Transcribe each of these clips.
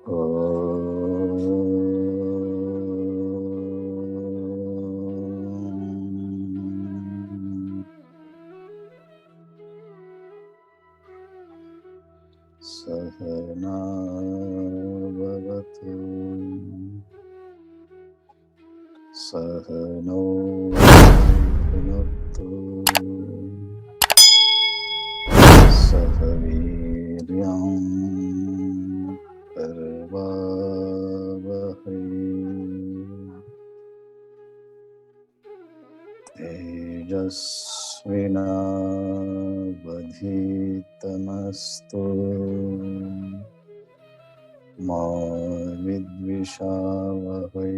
सहना भवतु सहनौ भुनक्तु सह वीर्यं करवावहै तेजस्विनावधीतमस्तु मा विद्विषावहै।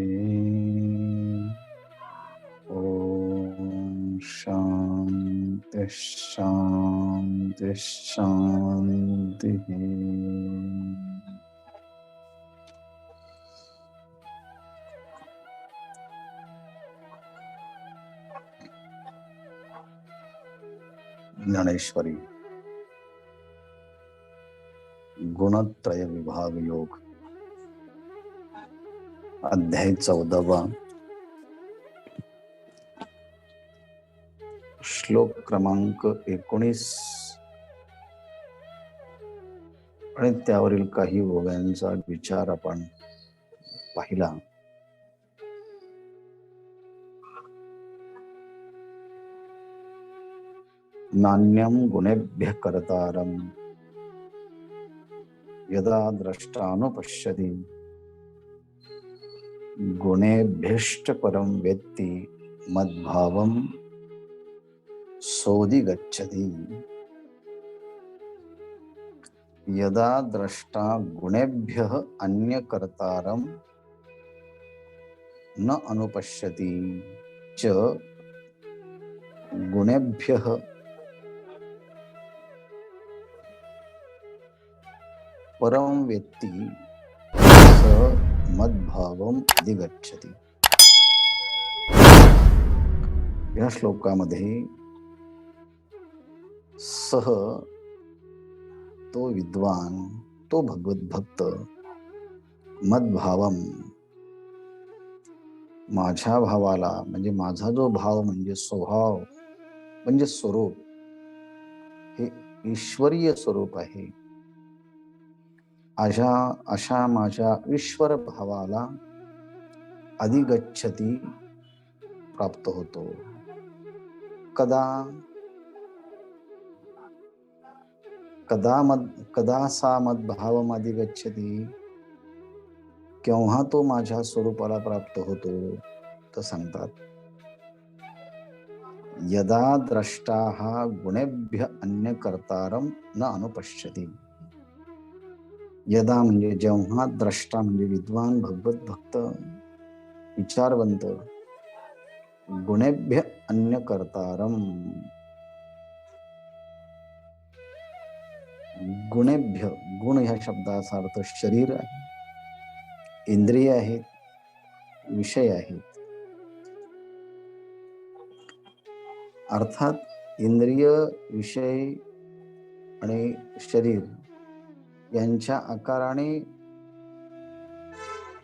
ॐ शान्ति शान्ति शान्तिः। ज्ञानेश्वरी गुणत्रय विभाग योग अध्याय 14 श्लोक क्रमांक 19 आणि त्यावरील काही ओव्यांचा विचार आपण पाहिला. नान्यं गुणेभ्यः कर्तारं यदा द्रष्टानुपश्यति गुणेभ्यश्च परं वेत्ति मद्भावं सोऽधिगच्छति. यदा द्रष्टा गुणेभ्यः अन्यकर्तारं न अनुपश्यति च गुणेभ्यः परं वेत्ति स मद्भावम् अधिगच्छति. या श्लोकामध्ये सह तो विद्वान, तो भगवत भक्त, मद्भावम माझ्या भावाला, म्हणजे माझा जो भाव म्हणजे स्वभाव म्हणजे स्वरूप, हे ईश्वरीय स्वरूप आहे. अशा माझ्या ईश्वर भावाला अधिगच्छति प्राप्त होतो. कदा सा मद्भावम अधिगच्छति, केव्हा तो माझ्या स्वरूपाला प्राप्त होतो तर सांगतात यदा द्रष्टाः गुणेभ्य अन्य कर्तारं न अनुपश्यति. यदा म्हणजे जेव्हा, द्रष्टा म्हणजे विद्वान, भगवत भक्त, विचारवंत, गुणेभ्य अन्य कर्तारम, गुणेभ्य, गुण ह्या शब्दाचा अर्थ शरीर आहे, इंद्रिय आहेत, विषय आहेत. अर्थात इंद्रिय, विषय आणि शरीर यांच्या आकाराने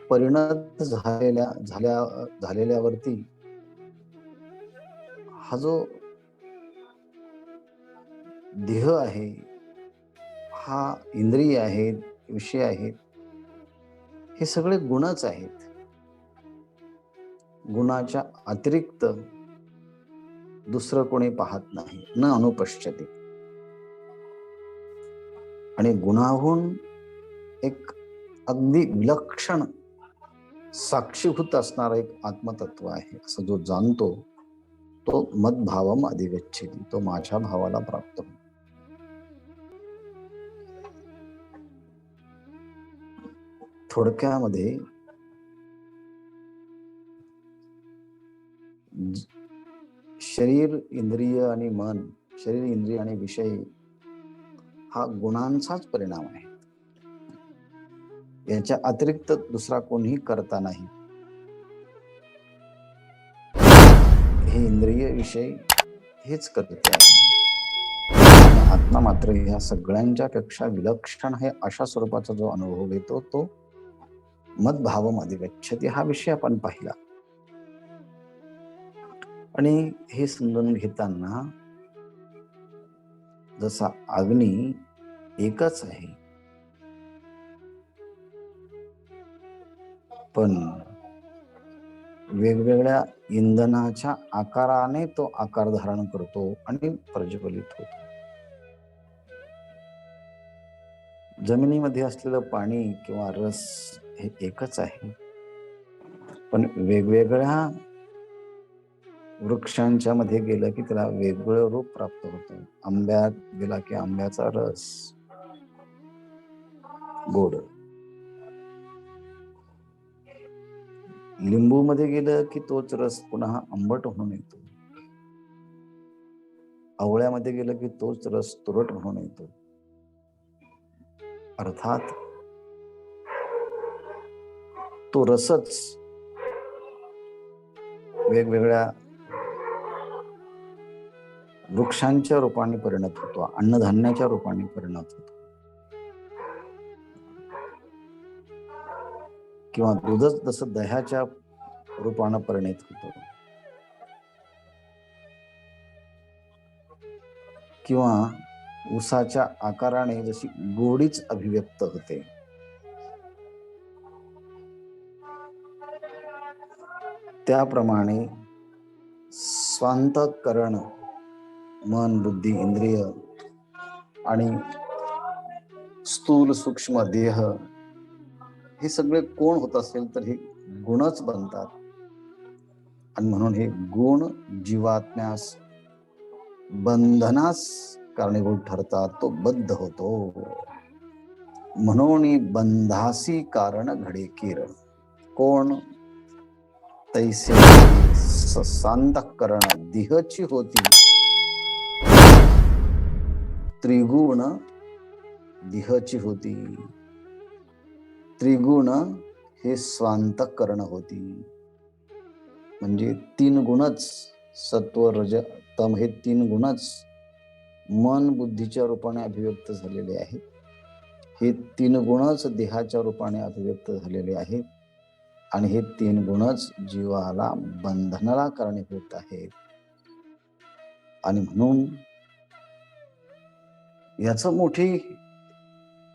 परिणत झालेल्यावरती हा जो देह आहे, हा इंद्रिय आहेत, विषय आहेत, हे सगळे गुणच आहेत. गुणाच्या अतिरिक्त दुसरं कोणी पाहत नाही, न अनुपश्यति. आणि गुणाहून एक अगदी विलक्षण साक्षीभूत असणारा एक आत्मतत्व आहे, असं जो जाणतो तो मद्भावम अधिगच्छति, तो माझ्या भावाला प्राप्त होतो. थोडक्यामध्ये शरीर, इंद्रिय आणि मन, शरीर, इंद्रिय आणि विषय हा गुणांचाच परिणाम आहे. याच्या अतिरिक्त दुसरा कोणीही करता नाही. हे इंद्रिय, विषय हेच करते आहे. आत्मा मात्र ह्या सगळ्यांच्या पेक्षा विलक्षण आहे अशा स्वरूपाचा जो अनुभव घेतो तो मद्भावम अधिगच्छति हा विषय आपण पाहिला. आणि हे समजून घेताना जसा अग्नी एकच आहे, पण वेगवेगळ्या इंधनाच्या आकाराने तो आकार धारण करतो आणि प्रज्वलित होतो. जमिनीमध्ये असलेलं पाणी किंवा रस हे एकच आहे, पण वेगवेगळ्या वृक्षांच्या मध्ये गेलं की त्याला वेगवेगळं रूप प्राप्त होतं. आंब्यात गेला की आंब्याचा रस गोड, लिंबू मध्ये गेलं की तोच रस पुन्हा आंबट म्हणून येतो, आवळ्यामध्ये गेलं की तोच रस तुरट म्हणून येतो. अर्थात तो रसच वेगवेगळ्या वृक्षांच्या रूपाने परिणत होतो, अन्नधान्याच्या रूपाने परिणत होतो, किंवा दूधच जसं दह्याच्या रूपाने परिणत होतो, किंवा उसाच्या आकाराने जशी गोडीच अभिव्यक्त होते, त्याप्रमाणे स्वांतःकरण मन, बुद्धी, इंद्रिय आणि स्थूल सूक्ष्म देह हे सगळे कोण होत असेल तर हे गुणच बनतात. आणि म्हणून हे गुण जीवात्म्यास बंधनास कारणीभूत ठरतात, तो बद्ध होतो. म्हणून बंधासी कारण घडे किर, कोण तैसे सांतःकरण देहची होती, त्रिगुण देहची होती, त्रिगुण हे स्वांतःकरण होती. म्हणजे तीन गुणच, सत्व रज तम हे तीन गुणच मन बुद्धीच्या रूपाने अभिव्यक्त झालेले आहेत. हे तीन गुणच देहाच्या रूपाने अभिव्यक्त झालेले आहेत, आणि हे तीन गुणच जीवाला बंधनाला कारणीभूत आहेत. आणि म्हणून याच मोठी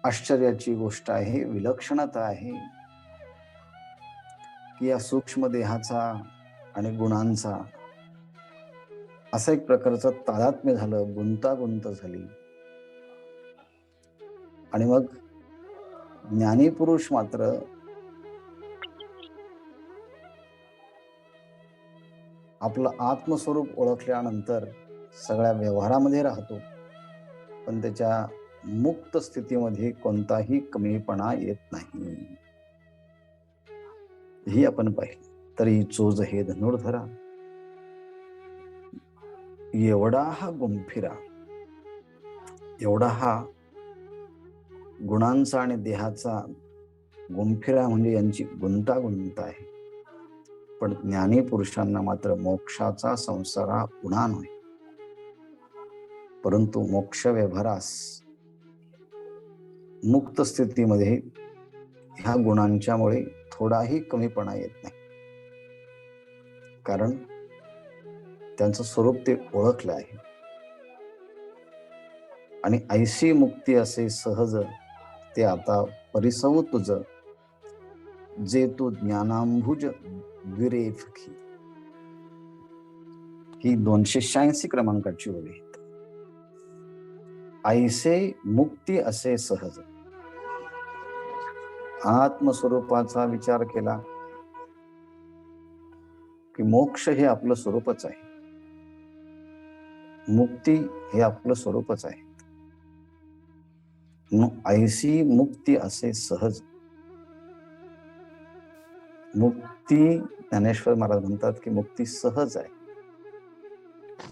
आश्चर्याची गोष्ट आहे, विलक्षणता आहे, की या सूक्ष्म देहाचा आणि गुणांचा असा एक प्रकारचं तादात्म्य झालं, गुंतागुंत झाली. आणि मग ज्ञानी पुरुष मात्र आपलं आत्मस्वरूप ओळखल्यानंतर सगळ्या व्यवहारामध्ये राहतो, पण त्याच्या मुक्त स्थितीमध्ये कोणताही कमीपणा येत नाही. ही आपण पाहिलं. तरी चोज हे धनुर्धरा, एवढा हा गुंफिरा, एवढा हा गुणांचा आणि देहाचा गुंफिरा म्हणजे यांची गुंतागुंत आहे. पण ज्ञानी पुरुषांना मात्र मोक्षाचा संसार हा उणा नाही, परंतु मोक्ष व्यवहारास मुक्त स्थितीमध्ये ह्या गुणांच्यामुळे थोडाही कमीपणा येत नाही, कारण त्यांचं स्वरूप ते ओळखलं आहे. आणि ऐशी मुक्ती असे सहज ते आता परिसव तुझ, जे तू ज्ञानांभुज द्विरेफकी. ही 286 क्रमांकाची ओळ आहे. ऐसे मुक्ती असे सहज, आत्मस्वरूपाचा विचार केला की मोक्ष हे आपलं स्वरूपच आहे, मुक्ती हे आपलं स्वरूपच आहे. ऐसी मुक्ती असे सहज. मुक्ती, ज्ञानेश्वर महाराज म्हणतात की मुक्ती सहज आहे.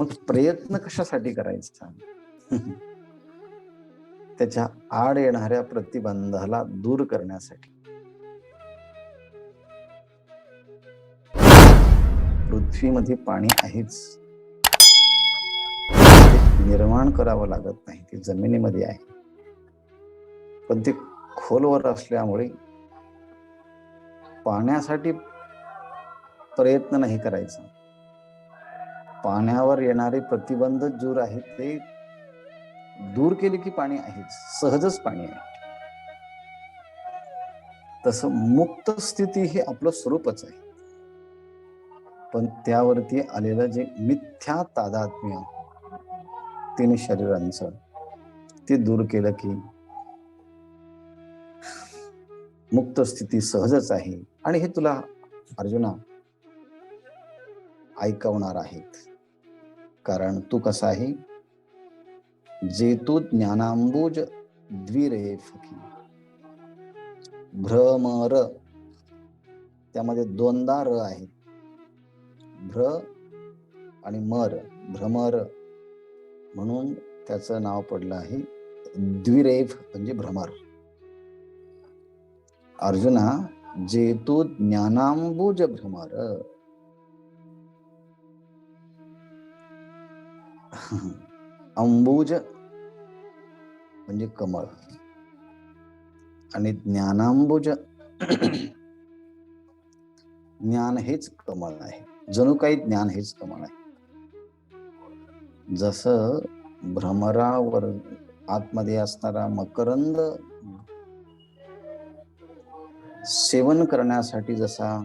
मग प्रयत्न कशासाठी करायचा? त्याच्या आड येणाऱ्या प्रतिबंधाला दूर करण्यासाठी. पृथ्वीमध्ये पाणी आहेच, ते निर्माण करावं लागत नाही, ते जमिनीमध्ये आहे, पण ते खोलवर असल्यामुळे पाण्यासाठी प्रयत्न नाही करायचा. पाण्यावर येणारे प्रतिबंध दूर आहेत ते दूर केले की पाणी आहेच, सहजच पाणी आहे. तसं मुक्त स्थिती हे आपलं स्वरूपच आहे. पण त्यावरती आलेलं जे मिथ्या तादात्म्य 3 शरीरांचं, ते दूर केलं की मुक्त स्थिती सहजच आहे. आणि हे तुला अर्जुना ऐकवणार आहेत. कारण तू कसा आहे, जे तू ज्ञानांबुज द्विरेफकी, भ्रमर, त्यामध्ये 2दा र आहेत, भ्र आणि मर, भ्रमर, म्हणून त्याचं नाव पडलं आहे द्विरेफ, म्हणजे भ्रमर. अर्जुना, जे तू ज्ञानांबुज भ्रमर, अंबुज म्हणजे कमळ, आणि ज्ञानांबुज ज्ञान हेच कमळ आहे. जणू काही ज्ञान हेच कमळ आहे. जसं भ्रमरावर आतमध्ये असणारा मकरंद सेवन करण्यासाठी, जसा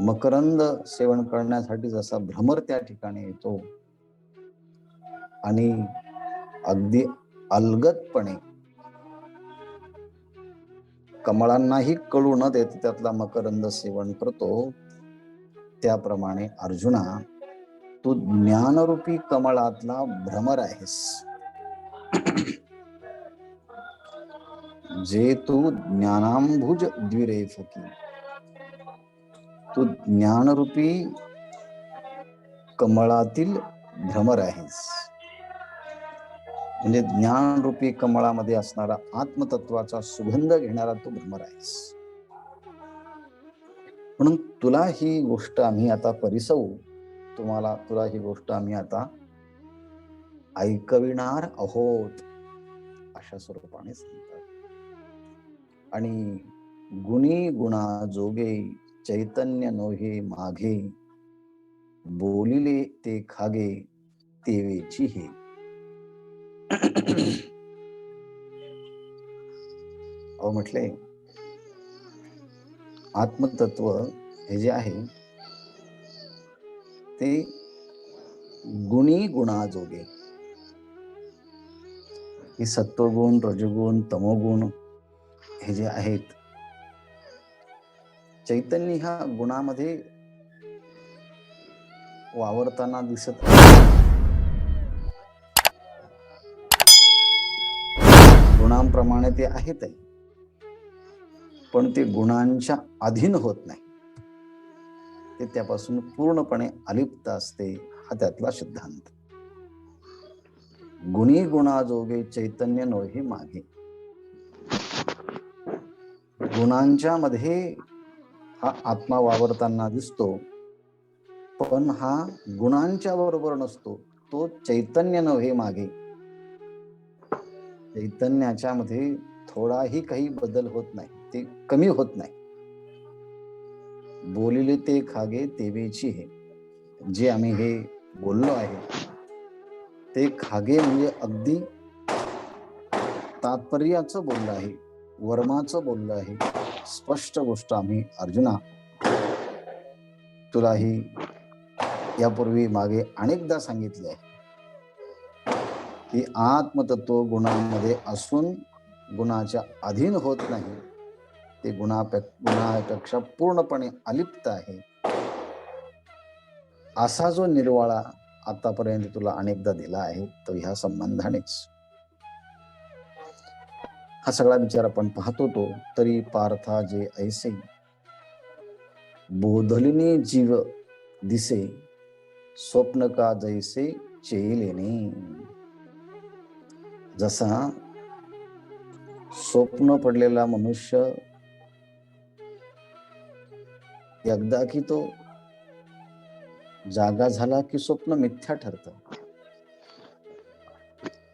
मकरंद सेवन करण्यासाठी जसा भ्रमर त्या ठिकाणी येतो आणि अगदी अलगदपणे कमळांनाही कळू न देत त्यातला मकरंद सेवन करतो, त्याप्रमाणे अर्जुना, तू ज्ञानरूपी कमळातला भ्रमर आहेस. जे तू ज्ञानांबुज द्विरेफकी, तू ज्ञानरूपी कमळातील भ्रमर आहेस. म्हणजे ज्ञानरूपी कमळामध्ये असणारा आत्मतत्वाचा सुगंध घेणारा तू भ्रमर आहेस. म्हणून तुला ही गोष्ट आम्ही आता परिसवू, तुला ही गोष्ट आम्ही आता ऐकविणार आहोत, अशा स्वरूपाने सांगतात. आणि गुणी गुणा जोगे चैतन्य नोहे माघे, बोलिले ते खागे तेवेची हे. अहो म्हटले, आत्मतत्व हे जे आहे ते गुणी गुणाजोगे, हे सत्वगुण, रजगुण, तमोगुण हे जे आहेत, चैतन्य ह्या गुणामध्ये वावरताना दिसत गुणांप्रमाणे ते आहेत, पण ते गुणांच्या अधीन होत नाही. ते त्यापासून पूर्णपणे अलिप्त असते, हा त्यातला सिद्धांत. गुणी गुणाजोगे चैतन्य नोहे मागे, गुणांच्या मध्ये हा आत्मा वावरताना दिसतो, पण हा गुणांच्या बरोबर नसतो. तो चैतन्य नव्हे मागे, चैतन्याच्या मध्ये थोडाही काही बदल होत नाही, ते कमी होत नाही. बोलिले ते खागे तेवेची हे, जे आम्ही हे बोललो आहे ते खागे म्हणजे अगदी तात्पर्याचं बोललं आहे, वर्माचं बोललं आहे. स्पष्ट गोष्ट आम्ही अर्जुना तुलाही यापूर्वी मागे अनेकदा सांगितले आहे की आत्मतत्व गुणांमध्ये असून गुणाच्या अधीन होत नाही, ते गुणापेक्षा पूर्णपणे अलिप्त आहे. असा जो निर्वाळा आतापर्यंत तुला अनेकदा दिला आहे, तो ह्या संबंधानेच. हा सगळा विचार आपण पाहतो तो, तरी पार्था जे ऐसे बोधलिनी जीव दिसे, स्वप्न का जैसे चेलेने. जसा स्वप्न पडलेला मनुष्य एकदा की तो जागा झाला की स्वप्न मिथ्या ठरतं,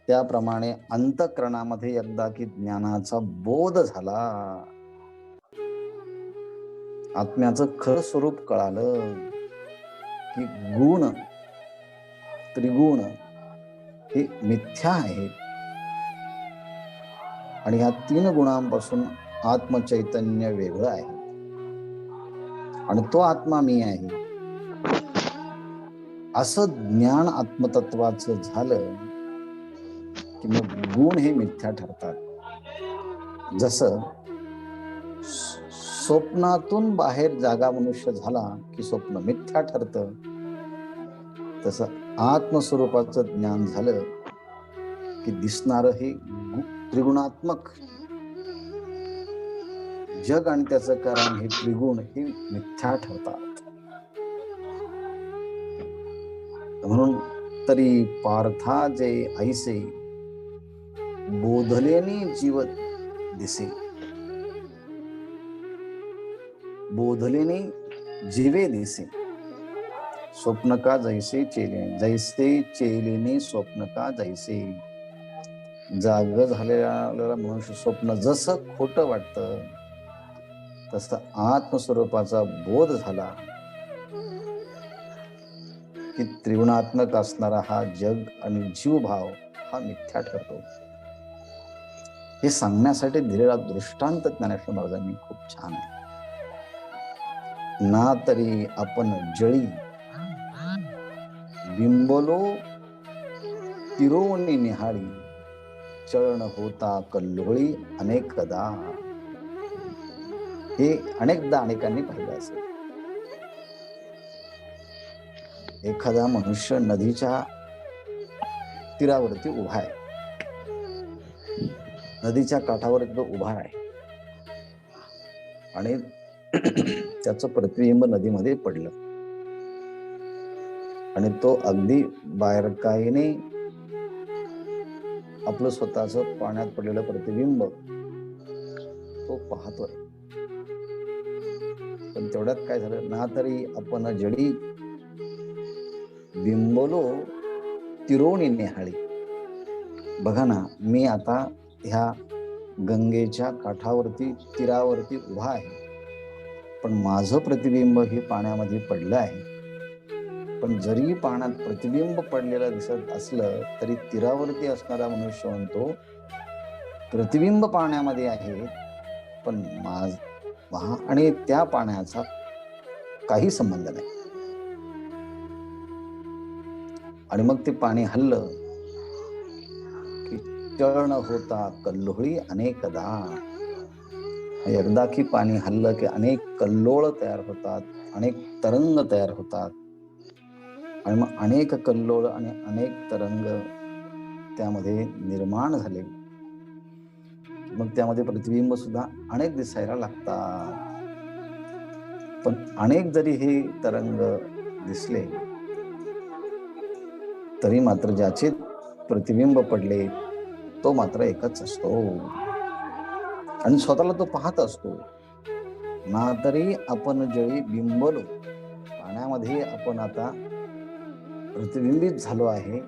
त्याप्रमाणे अंतःकरणामध्ये एकदा की ज्ञानाचा बोध झाला, आत्म्याचं खरं स्वरूप कळालं की गुण त्रिगुण हे मिथ्या आहे आणि ह्या 3 गुणांपासून आत्मचैतन्य वेगळं आहे आणि तो आत्मा मी आहे, असं ज्ञान आत्मतत्वाचं झालं की मग गुण हे मिथ्या ठरतात. जसं स्वप्नातून बाहेर जागा मनुष्य झाला की स्वप्न मिथ्या ठरतं, तसं आत्मस्वरूपाचं ज्ञान झालं की दिसणारं हे त्रिगुणात्मक जग आणि त्याचं कारण हे त्रिगुण हे मिथ्या ठरतात. म्हणून तरी पार्था जे ऐसे बोधलेनी जीव दिसे, बोधलेनी जीवे दिसे, स्वप्न का जैसे चेले, जैसे चेलेने स्वप्न का जैसे. जाग झालेला मनुष्य स्वप्न जसं खोटं वाटतं तसं आत्मस्वरूपाचा बोध झाला की त्रिगुणात्मक असणारा हा जग आणि जीवभाव हा मिथ्या ठरतो. हे सांगण्यासाठी दिलेला दृष्टांत ज्ञानेश्वर महाराजांनी खूप छान आहे. ना तरी आपण जळी बिंबलो तिरोणी निहाळी, चळण होता कल्लोळी अनेकदा. हे अनेकदा अनेकांनी पाहिलं असेल. एखादा मनुष्य नदीच्या तीरावरती उभा आहे, नदीच्या काठावर तो उभा आहे आणि त्याचं प्रतिबिंब नदीमध्ये पडलं आणि तो अगदी बारकाईने आपलं स्वतःचं पाण्यात पडलेलं प्रतिबिंब तो पाहतोय. पण तेवढ्यात काय झालं, ना तरी आपण जडी बिंबलो तिरोणी निहाळी. बघा ना, मी आता ह्या गंगेच्या काठावरती तीरावरती उभा आहे, पण माझं प्रतिबिंब हे पाण्यामध्ये पडलं आहे. पण जरी पाण्यात प्रतिबिंब पडलेलं दिसत असलं तरी तीरावरती असणारा मनुष्य म्हणतो प्रतिबिंब पाण्यामध्ये आहे, पण माझा आणि त्या पाण्याचा काही संबंध नाही. आणि मग ते पाणी हल्लं की चळण होता कल्लोळी अनेकदा. एकदा की पाणी हल्लं की अनेक कल्लोळ तयार होतात, अनेक तरंग तयार होतात आणि मग अनेक कल्लोळ आणि अनेक तरंग त्यामध्ये निर्माण झाले. मग त्यामध्ये प्रतिबिंब सुद्धा अनेक दिसायला लागतात. पण अनेक जरी हे तरंग दिसले तरी मात्र ज्याचे प्रतिबिंब पडले तो मात्र एकच असतो आणि स्वतःला तो पाहत असतो. ना तरी आपण जळी बिंबलो, पाण्यामध्ये आपण आता प्रतिबिंबित झालो आहे,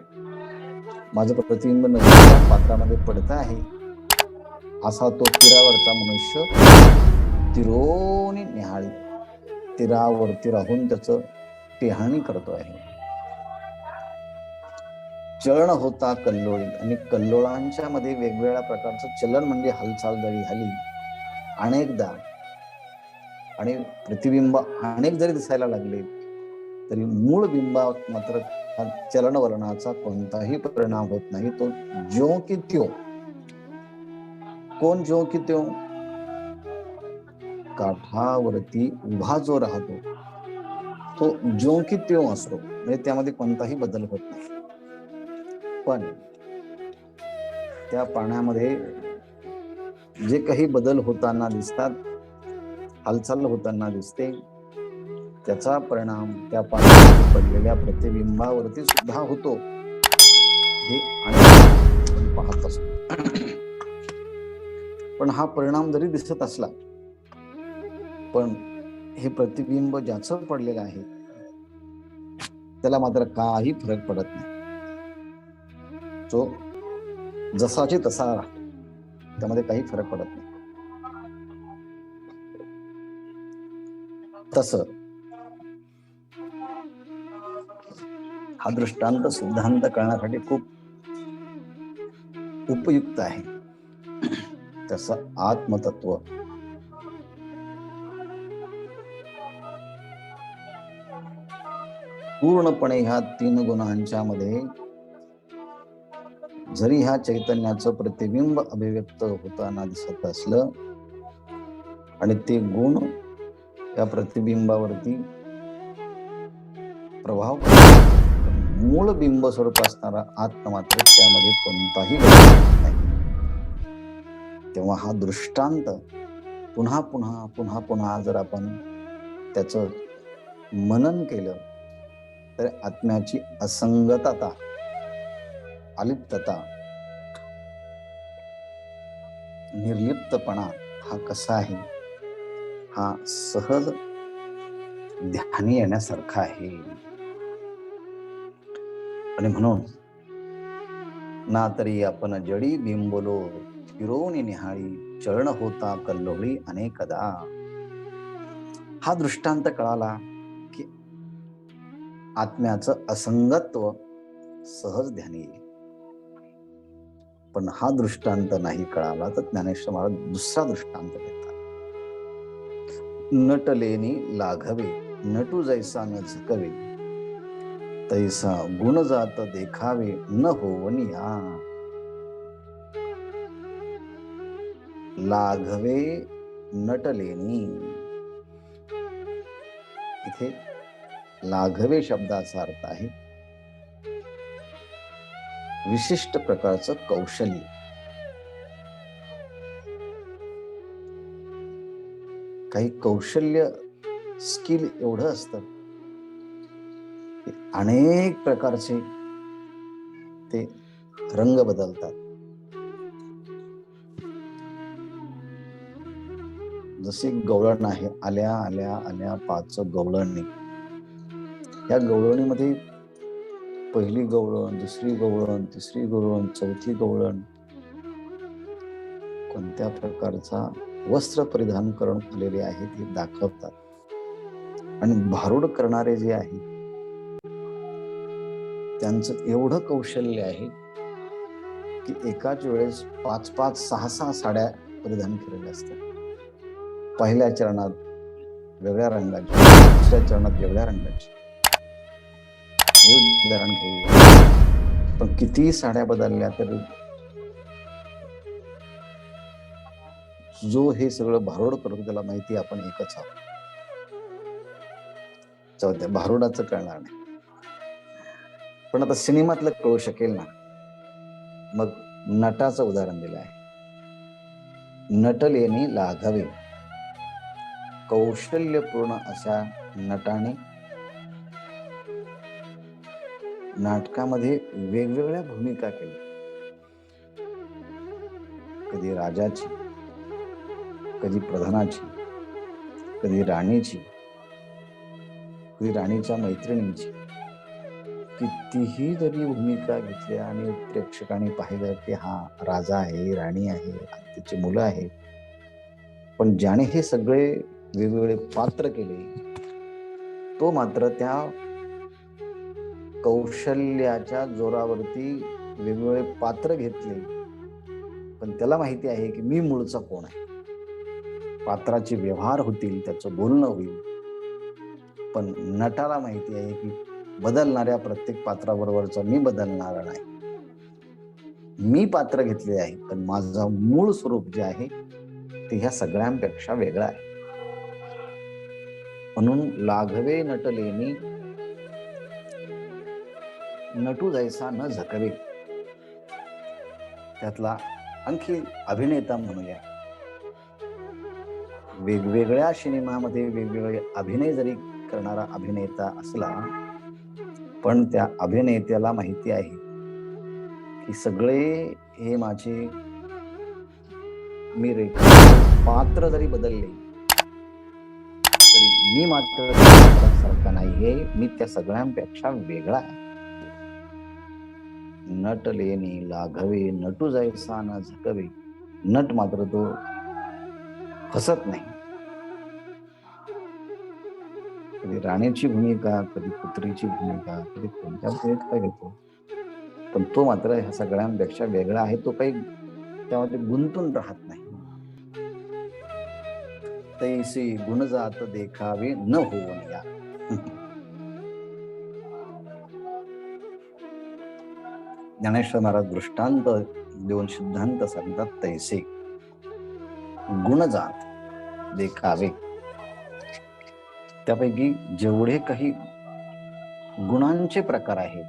माझं प्रतिबिंब नदीच्या पात्रामध्ये पडत आहे, असा तो तीरावरचा मनुष्य तिरोणी निहाळी, तीरावरती राहून त्याचं टेहाणी करतो आहे. चलन होता कल्लोळी, आणि कल्लोळांच्या मध्ये वेगवेगळ्या प्रकारचं चलन म्हणजे हालचाल जरी झाली अनेकदा आणि प्रतिबिंब अनेक जरी दिसायला लागले तरी मूळ बिंबात मात्र चलन वर्णाचा कोणताही परिणाम होत नाही. तो ज्यो की त्यो. कोण ज्यो की त्यो? काठावरती उभा जो राहतो तो ज्यो की त्यो असतो, म्हणजे त्यामध्ये कोणताही बदल होत नाही. पण त्या पाण्यामध्ये जे काही बदल होताना दिसतात, हालचाल होताना दिसते, त्याचा परिणाम त्या पाण्यामध्ये पडलेल्या प्रतिबिंबावरती सुद्धा होतो, हे आपण पाहत असतो. पण हा परिणाम जरी दिसत असला पण हे प्रतिबिंब ज्याचं पडलेलं आहे त्याला मात्र काही फरक पडत नाही. जो जसाची तसा राहतो, त्यामध्ये काही फरक पडत नाही. तस हा दृष्टांत सिद्धांत करण्यासाठी खूप उपयुक्त आहे. तसं आत्मतत्व पूर्णपणे ह्या 3 गुणांच्या मध्ये जरी ह्या चैतन्याचं प्रतिबिंब अभिव्यक्त होताना दिसत असलं आणि ते गुण या प्रतिबिंबावरती प्रभाव करतात, मूळ बिंब स्वरूप असणारा आत्मा मात्र त्यामध्ये कोणताही बदल नाही. तेव्हा हा दृष्टांत पुन्हा पुन्हा पुन्हा पुन्हा जर आपण त्याचं मनन केलं तर आत्म्याची असंगतता, अलिप्तता, निर्लिप्तपणा हा कसा आहे, हा सहज ध्यानी येण्यासारखा आहे. आणि म्हणून ना तरी आपण जडी बिंबलो फिरवून निहाळी चरण होता कल्लोळी अनेकदा. हा दृष्टांत कळाला की आत्म्याचं असंगत्व सहज ध्यानी येईल. पण हा दृष्टांत नाही कळाला तर ज्ञानेश्वर महाराज दुसरा दृष्टांत देतात. नटलेनी लाघवे नटू जैसा न झुकवे तैसा गुण जात देखावे न होवनिया. लाघवे नटलेनी, इथे लाघवे शब्दाचा अर्थ आहे विशिष्ट प्रकारचं कौशल्य. काही कौशल्य स्किल एवढं असतं की अनेक प्रकारचे ते रंग बदलतात. जसे गवळण आहे, आल्या आल्या आल्या पाच गवळणी. या गवळणीमध्ये पहिली गवळण, दुसरी गवळण, तिसरी गवळण, चौथी गवळण कोणत्या प्रकारचा वस्त्र परिधान करून आलेले आहेत हे दाखवतात. आणि भारूड करणारे जे आहे त्यांचं एवढं कौशल्य आहे की एकाच वेळेस 5-5, 6-6 साड्या परिधान केलेल्या असतात. पहिल्या चरणात वेगळ्या रंगाची, दुसऱ्या चरणात वेगळ्या रंगाची. हे उदाहरण घेऊया. पण किती साड्या बदलल्या तरी जो हे सगळं भारूड करतो त्याला माहिती आपण एकच आहोत. चौथ्या भारुडाचं कळणार नाही, पण आता सिनेमातलं कळू शकेल ना. मग नटाचं उदाहरण दिलं आहे. नटलेनी लाघवे, कौशल्यपूर्ण अशा नटाने नाटकामध्ये वेगवेगळ्या भूमिका केल्या. कधी राजाची, कधी प्रधानाची, कधी राणीची, कधी राणीच्या मैत्रिणींची. कितीही जरी भूमिका घेतल्या आणि प्रेक्षकांनी पाहिलं की हा राजा आहे, राणी आहे, त्याची मुलं आहेत, पण ज्याने हे सगळे वेगवेगळे पात्र केले तो मात्र त्या कौशल्याच्या जोरावरती वेगवेगळे पात्र घेतले. पण त्याला माहिती आहे की मी मूळचा कोण आहे. पात्राचे व्यवहार होतील, त्याचं बोलणं होईल, पण नटाला माहिती आहे की बदलणाऱ्या प्रत्येक पात्राबरोबरचा मी बदलणारा नाही. मी पात्र घेतले आहे पण माझं मूळ स्वरूप जे आहे ते ह्या सगळ्यांपेक्षा वेगळं आहे. म्हणून लाघवे नटलेनी नटू जैसा न झकवे. त्यातला आणखी अभिनेता म्हणूया. वेगवेगळ्या सिनेमामध्ये वेगवेगळे अभिनय जरी करणारा अभिनेता असला पण त्या अभिनेत्याला माहिती आहे की सगळे हे माझे मी पात्र जरी बदलले तरी मी मात्र पात्रासारखा नाहीये, मी त्या सगळ्यांपेक्षा वेगळा आहे. नट लेणी लाघवे नटू जैसा न झकवे. नट मात्र तो हसत नाही. कधी राणीची भूमिका, कधी कुत्रीची भूमिका, कधी कोणत्या भूमिका घेतो, पण तो मात्र ह्या सगळ्यांपेक्षा वेगळा आहे. तो काही त्यामध्ये गुंतून राहत नाही. तैसे गुणजात देखावे न होवनिया. ज्ञानेश्वर महाराज दृष्टांत देऊन सिद्धांत सांगतात. तैसे गुणजात देखावे, त्यापैकी जेवढे काही गुणांचे प्रकार आहेत,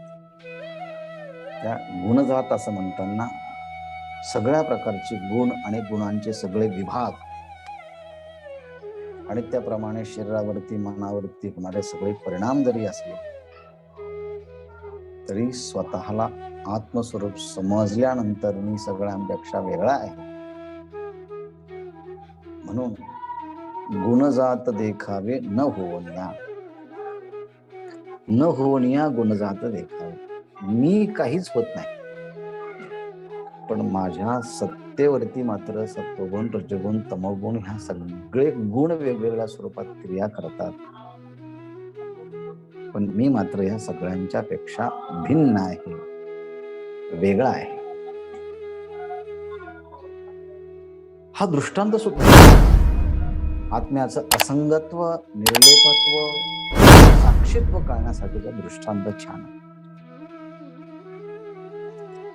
त्या गुणजात असं म्हणताना सगळ्या प्रकारचे गुण आणि गुणांचे सगळे विभाग आणि त्याप्रमाणे शरीरावरती मनावरती होणारे सगळे परिणाम जरी असले तरी स्वतःला आत्मस्वरूप समजल्यानंतर मी सगळ्यांपेक्षा वेगळा आहे. म्हणून गुणजात देखावे न होवनिया. न होवनिया गुणजात देखावे. मी काहीच होत नाही, पण माझ्या सत्तेवरती मात्र सत्वगुण रजगुण तमोगुण ह्या सगळे गुण वेगवेगळ्या स्वरूपात क्रिया करतात. पण मी मात्र ह्या सगळ्यांच्या पेक्षा भिन्न आहे, वेगळा आहे. हा दृष्टांत सुद्धा आत्म्याचं असंगत्व, निर्लेपत्व, साक्षीत्व कळण्यासाठीचा दृष्टांत छान आहे.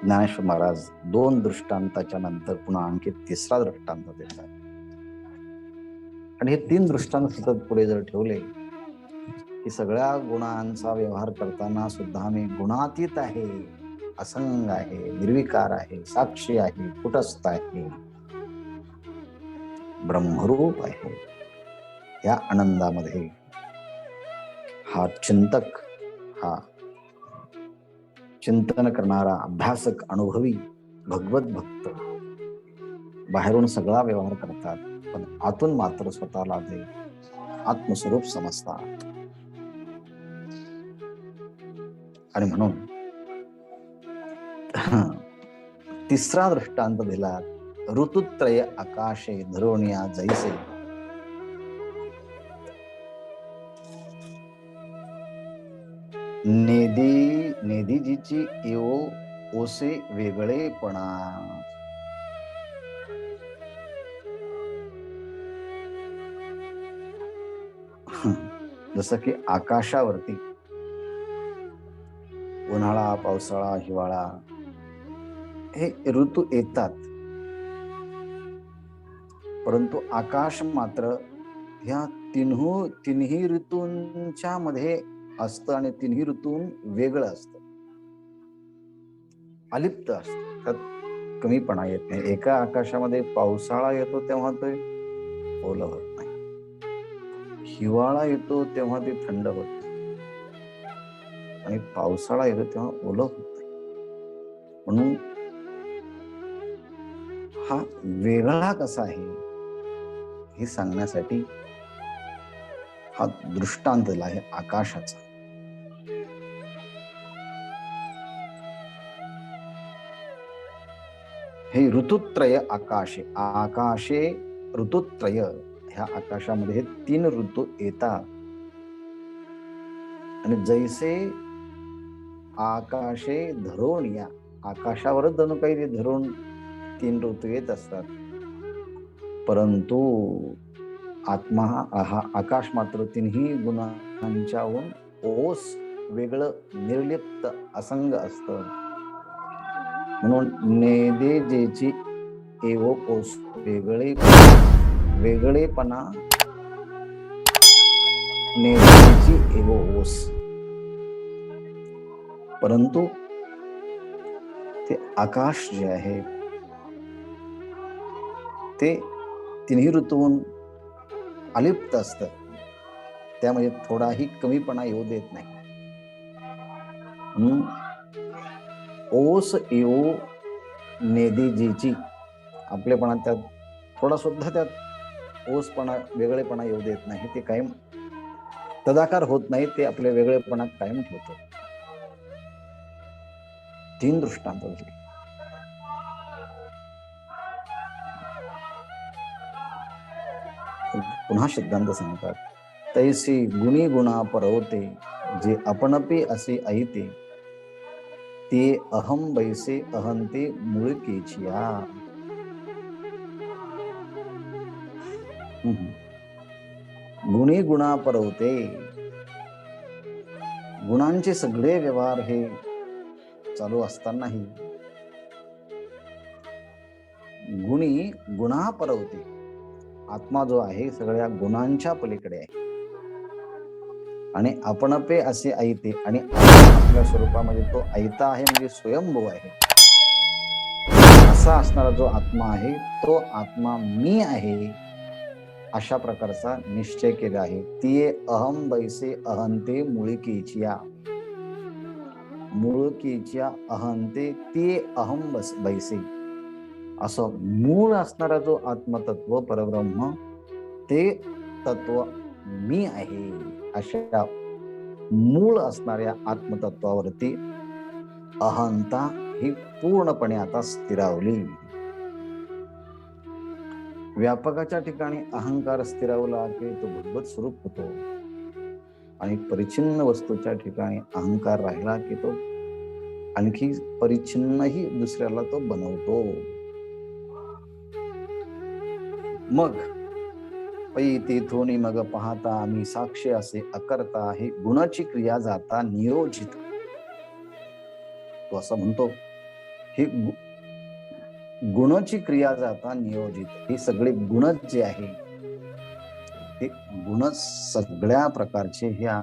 ज्ञानेश्वर महाराज 2 दृष्टांताच्या नंतर पुन्हा आणखी 3रा दृष्टांत देतात. आणि हे 3 दृष्टांत सतत पुढे जर ठेवले की सगळ्या गुणांचा व्यवहार करताना सुद्धा मी गुणातीत आहे, असंग आहे, निर्विकार आहे, साक्षी आहे, कुटस्थ आहे, ब्रह्मरूप आहे. या आनंदामध्ये हा चिंतक, हा चिंतन करणारा अभ्यासक, अनुभवी भगवत भक्त बाहेरून सगळा व्यवहार करतात, पण आतून मात्र स्वतःला ते आत्मस्वरूप समजतात. आणि म्हणून 3रा दृष्टांत दिला. ऋतुत्रय आकाशे धरोनिया जैसे. नेदीजीची येवो ओसे वेगळेपणा. जसं की आकाशावरती उन्हाळा, पावसाळा, हिवाळा हे ऋतू येतात, परंतु आकाश मात्र ह्या तिन्ही ऋतूंच्या मध्ये असतं आणि तिन्ही ऋतून वेगळं असतं, अलिप्त असतं. त्यात कमीपणा येत नाही. एका आकाशामध्ये पावसाळा येतो तेव्हा ते ओलं होत नाही, हिवाळा येतो तेव्हा ते थंड होत नाही, आणि पावसाळा येतो तेव्हा ओलं होत नाही. म्हणून हा वेगळा कसा आहे हे सांगण्यासाठी हा दृष्टांत दिला आहे आकाशाचा. हे ऋतुत्रय आकाशे. आकाशे ऋतुत्रय. ह्या आकाशामध्ये 3 ऋतू येतात. आणि जैसे आकाशे धरोनिया, आकाशावरच जणू काही ते धरून 3 ऋतू येत असतात, परंतु आत्मा हा आकाश मात्र तिन्ही गुणांच्याहून ओस वेगळं, निर्लिप्त, असंग असतं. म्हणून नेदेजेची एवो ओस, वेगळेपणा नेदेजेची एवो ओस. परंतु ते आकाश जे आहे ते तिन्ही ऋतूंहून अलिप्त असतं, त्यामध्ये थोडाही कमीपणा येऊ देत नाही. ओस येऊ नेदेजीची, आपलेपणा त्यात थोडा सुद्धा त्यात ओसपणा, वेगळेपणा येऊ देत नाही. ते कायम तदाकार होत नाही, ते आपले वेगळेपणा कायम ठेवतो. तीन दृष्टांत दिले. पुन्हा सिद्धांत सांगतात, तैसी गुणी गुणा परवते, जे आपणपी असे ऐते, ते अहम बैसे अहंते मुळकेचिया. गुणी गुणा परवते, गुणांचे सगळे व्यवहार हे चालू असतानाही गुणी गुणा परवते, आत्मा जो आहे सगळ्या गुणांच्या पलीकडे आहे. आणि आपणपे असे ऐते, आणि आपल्या स्वरूपामध्ये तो ऐता आहे, म्हणजे स्वयंभू आहे. असा असणारा जो आत्मा आहे तो आत्मा मी आहे, अशा प्रकारचा निश्चय केला आहे. ती अहम बैसे अहंते मुळकीचिया. मुळकीच्या अहंते ती अहम बैसे, असं मूळ असणारा जो आत्मतत्व परब्रह्म, ते तत्व मी आहे, अशा मूळ असणाऱ्या आत्मतत्वावरती अहंता ही पूर्णपणे आता स्थिरावली. व्यापकाच्या ठिकाणी अहंकार स्थिरावला की तो भगवत स्वरूप होतो, आणि परिच्छिन्न वस्तूच्या ठिकाणी अहंकार राहिला की तो आणखी परिच्छिन्नही दुसऱ्याला तो बनवतो. मग पै तेथोनी मग पाहता, मी साक्ष असे अकर्ता, ही गुणाची क्रिया जाता नियोजित. तो असं म्हणतो, ही गुणाची क्रिया जाता नियोजित. हे सगळे गुणच जे आहे, ते गुणच सगळ्या प्रकारचे ह्या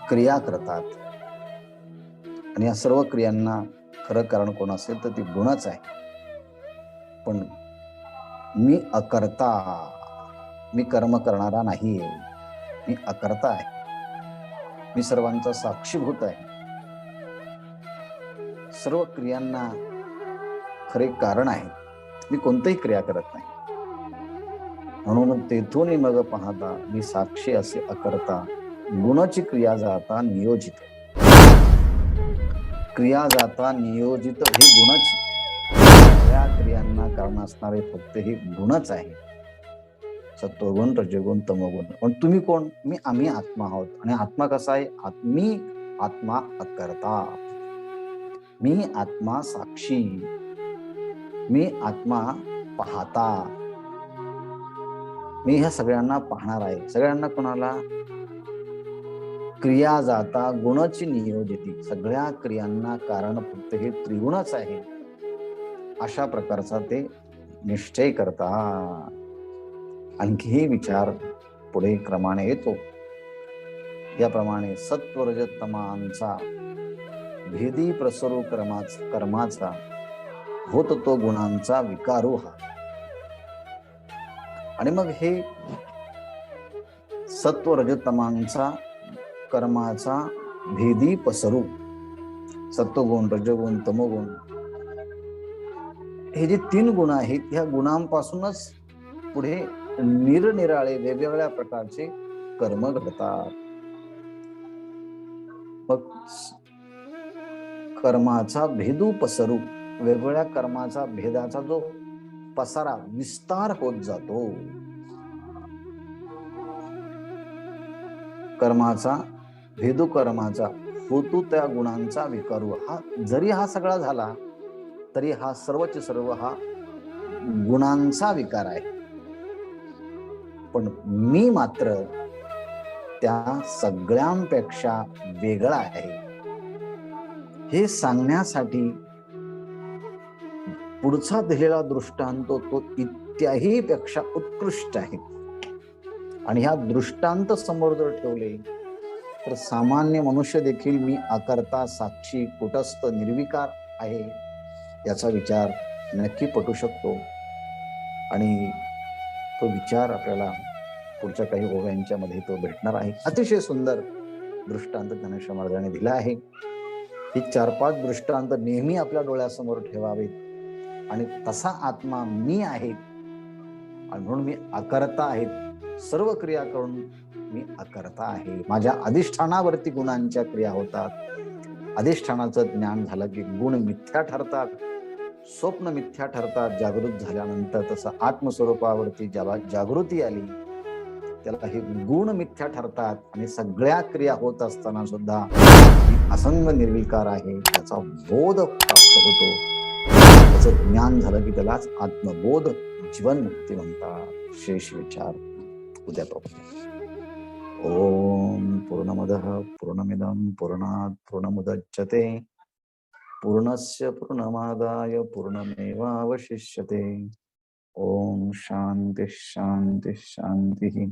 क्रिया करतात, आणि या सर्व क्रियांना खरं कारण कोण असेल तर ती गुणच आहे. पण मी अकर्ता, मी कर्म करणारा नाही, मी अकर्ता आहे, मी सर्वांचा साक्षीभूत आहे, सर्व क्रियांना खरे कारण आहे, मी कोणतीही क्रिया करत नाही. म्हणून तेथून मग पाहता, मी साक्षी असे अकर्ता, गुणाची क्रिया जाता नियोजित. क्रिया जाता नियोजित ही गुणाची, या क्रियांना कारण असणारे फक्त हे गुणच आहे, सत्वगुण रजगुण तमोगुण. पण तुम्ही कोण? आम्ही आत्मा आहोत. आणि आत्मा कसा आहे? मी आत्मा अकर्ता, मी आत्मा साक्षी, मी आत्मा पाहता, मी ह्या सगळ्यांना पाहणार आहे. सगळ्यांना कोणाला? क्रिया जाता गुणाची नियोजिती, सगळ्या क्रियांना कारण फक्त हे त्रिगुणच आहे, अशा प्रकारचा ते निश्चय करता. आणखीही विचार पुढे क्रमाने येतो. याप्रमाणे सत्व रजत तमांचा भेदी प्रसरू कर्माचा, होत तो गुणांचा विकारू हा. आणि मग हे सत्व रजतमांचा कर्माचा भेदी पसरू, सत्वगुण रजगुण तमोगुण हे जे तीन गुण आहेत, ह्या गुणांपासूनच पुढे निरनिराळे वेगवेगळ्या प्रकारचे कर्म घडतात. मग कर्माचा भेदू पसरू, वेगवेगळ्या कर्माचा भेदाचा जो पसारा विस्तार होत जातो. कर्माचा भेदू कर्माचा होतू त्या गुणांचा विकारू हा, जरी हा सगळा झाला तरी हा सर्वच सर्व हा गुणांचा विकार आहे. पण मी मात्र त्या सगळ्यांपेक्षा वेगळा आहे, हे सांगण्यासाठी पुढचा दिलेला दृष्टांत तो इत्याही पेक्षा उत्कृष्ट आहे. आणि ह्या दृष्टांत समोर जर ठेवले तर सामान्य मनुष्य देखील मी अकर्ता साक्षी कुटस्थ निर्विकार आहे याचा विचार नक्की पटू शकतो. आणि तो विचार आपल्याला पुढच्या काही ओव्यांच्या मध्ये तो भेटणार आहे. अतिशय सुंदर दृष्टांत ज्ञानेश्वर महाराजांनी दिला आहे. ही 4-5 दृष्टांत नेहमी आपल्या डोळ्यासमोर ठेवावेत. आणि तसा आत्मा मी आहे, आणि म्हणून मी अकर्ता आहे, सर्व क्रिया करून मी अकर्ता आहे. माझ्या अधिष्ठानावरती गुणांच्या क्रिया होतात, अधिष्ठानाचं ज्ञान झालं की गुण मिथ्या ठरतात, स्वप्न मिथ्या ठरतात जागृत झाल्यानंतर. तसं आत्मस्वरूपावरती जेव्हा जागृती आली त्याला हे गुण मिथ्या ठरतात आणि सगळ्या क्रिया होत असताना सुद्धा असंग निर्विकार आहे याचा बोध प्राप्त होतो. त्याचं ज्ञान झालं की त्यालाच आत्मबोध जीवन मुक्ती म्हणतात. शेष विचार उद्या पाहूया. ओम पूर्णमदः पूर्णमिदं पूर्णात् पूर्णमुदच्यते पूर्णस्य पूर्णमादाय पूर्णमेवावशिष्यते. ओम शांति शांति शांति.